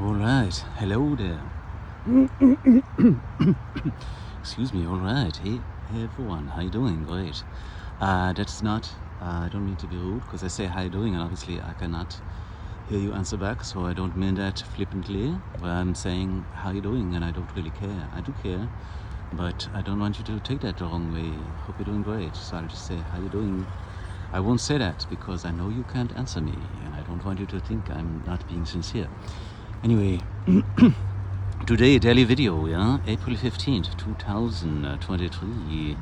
Alright, hello there. Excuse me, alright. Hey everyone, how you doing? Great. That's not, I don't mean to be rude because I say how you doing and obviously I cannot hear you answer back, so I don't mean that flippantly. Where I'm saying how you doing and I don't really care. I do care, but I don't want you to take that the wrong way. Hope you're doing great. So I'll just say how you doing. I won't say that because I know you can't answer me and I don't want you to think I'm not being sincere. Anyway, today daily video, yeah, April 15th, 2023.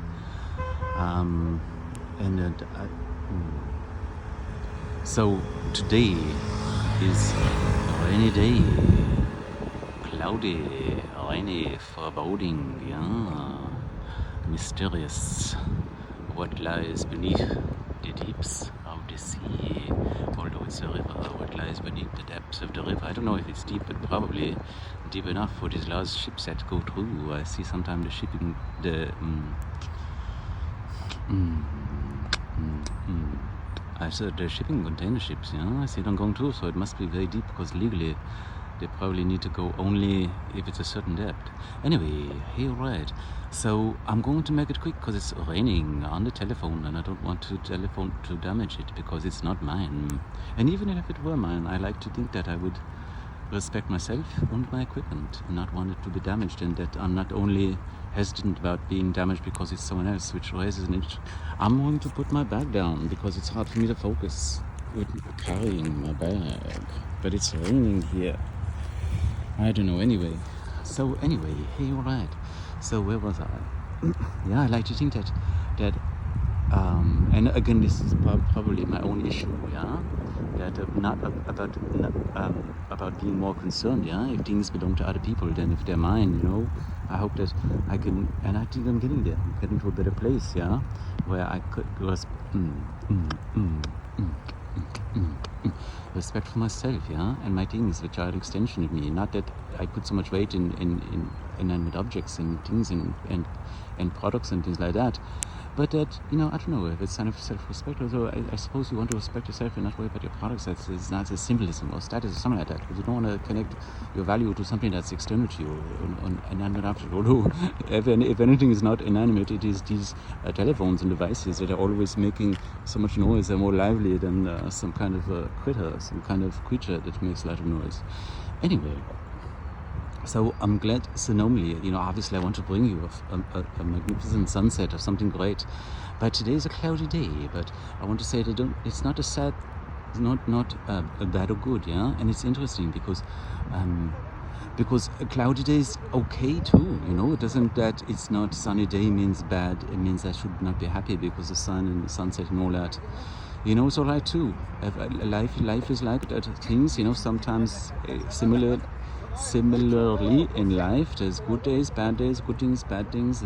So today is a rainy day, cloudy, rainy, foreboding, yeah, mysterious. What lies beneath the deeps of the sea? Although it's a river, what lies beneath the depths of the river? I don't know if it's deep, but probably deep enough for these large ships that go through. I see sometimes the shipping, I said the shipping container ships, I see them going through, so it must be very deep because legally they probably need to go only if it's a certain depth. Anyway, hey, right. So I'm going to make it quick because it's raining on the telephone and I don't want to telephone to damage it because it's not mine. And even if it were mine, I like to think that I would respect myself and my equipment and not want it to be damaged, and that I'm not only hesitant about being damaged because it's someone else, which raises an issue. I'm going to put my bag down because it's hard for me to focus with carrying my bag. But it's raining here. I don't know, anyway. So anyway, hey, all right. So where was I? Yeah, I like to think that and again, this is probably my own issue, yeah, that about being more concerned, yeah, if things belong to other people than if they're mine, I hope that I can, and I think I'm getting there, I'm getting to a better place, yeah, where I could respect for myself, yeah, and my things which are an extension of me. Not that I put so much weight in inanimate objects and things and products and things like that, but that, I don't know if it's kind of self-respect. Also, I suppose you want to respect yourself and not worry about your products. It's not a symbolism or status or something like that. But you don't want to connect your value to something that's external to you, an inanimate object. Although, if anything is not inanimate, it is these telephones and devices that are always making so much noise and more lively than some kind of critter, some kind of creature that makes a lot of noise. Anyway. So I'm glad, so normally, obviously I want to bring you a magnificent sunset or something great, but today is a cloudy day. But I want to say that it's not a sad, not a bad or good, yeah. And it's interesting because a cloudy day is okay too, It doesn't that it's not sunny day means bad. It means I should not be happy because the sun and the sunset and all that. It's all right too. Life is like that. Things, sometimes similarly in life, there's good days, bad days, good things, bad things,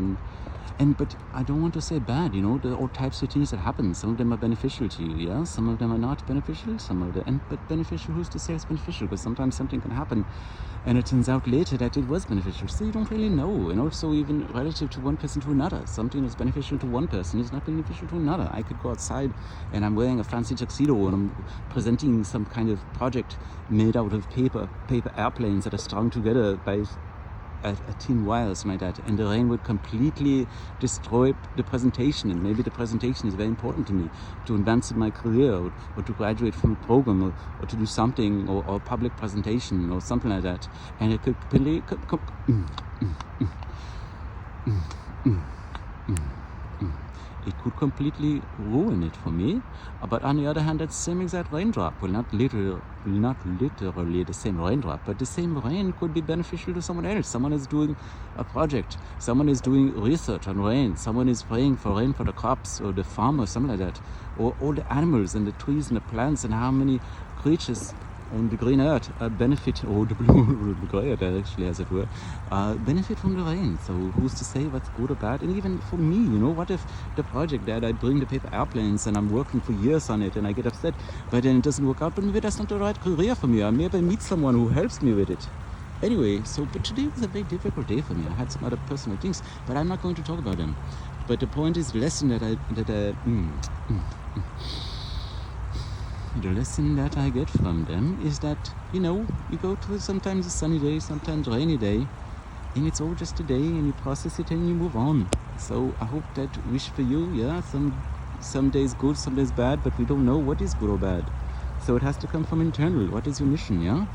but I don't want to say bad, there are all types of things that happen. Some of them are beneficial to you, yeah, some of them are not beneficial, but beneficial, who's to say it's beneficial? Because sometimes something can happen and it turns out later that it was beneficial, so you don't really know, so even relative to one person to another, something that's beneficial to one person is not beneficial to another. I could go outside and I'm wearing a fancy tuxedo and I'm presenting some kind of project made out of paper airplanes that are strung together by a thin wire or something like that, and the rain would completely destroy the presentation. And maybe the presentation is very important to me to advance in my career or to graduate from a program or to do something or public presentation or something like that, and it could it could completely ruin it for me. But on the other hand, that same exact raindrop, well, not literally the same raindrop, but the same rain could be beneficial to someone else. Someone is doing a project, someone is doing research on rain, someone is praying for rain for the crops or the farm or something like that, or all the animals and the trees and the plants, and how many creatures on the green earth benefit, or the blue, the grey earth actually, as it were, benefit from the rain. So who's to say what's good or bad? And even for me, what if the project that I bring the paper airplanes and I'm working for years on it and I get upset, but then it doesn't work out, but maybe that's not the right career for me. I maybe meet someone who helps me with it. Anyway, but today was a very difficult day for me. I had some other personal things, but I'm not going to talk about them. But the point is, the lesson that the lesson that I get from them is that, you know, you go to sometimes a sunny day, sometimes a rainy day, and it's all just a day, and you process it and you move on. So I hope that wish for you, yeah, some days good, some days bad, but we don't know what is good or bad. So it has to come from internal. What is your mission, yeah?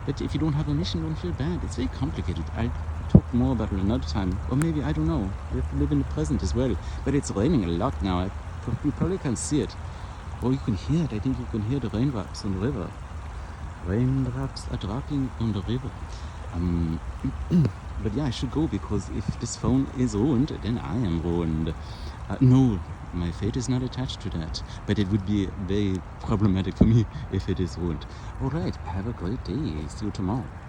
But if you don't have a mission, don't feel bad. It's very complicated. I'll talk more about it another time. Or maybe, I don't know. We have to live in the present as well. But it's raining a lot now. You probably can't see it. Or you can hear it. I think you can hear the raindrops on the river. Raindrops are dropping on the river. But yeah, I should go, because if this phone is ruined, then I am ruined. No, my fate is not attached to that. But it would be very problematic for me if it is ruined. Alright, have a great day. See you tomorrow.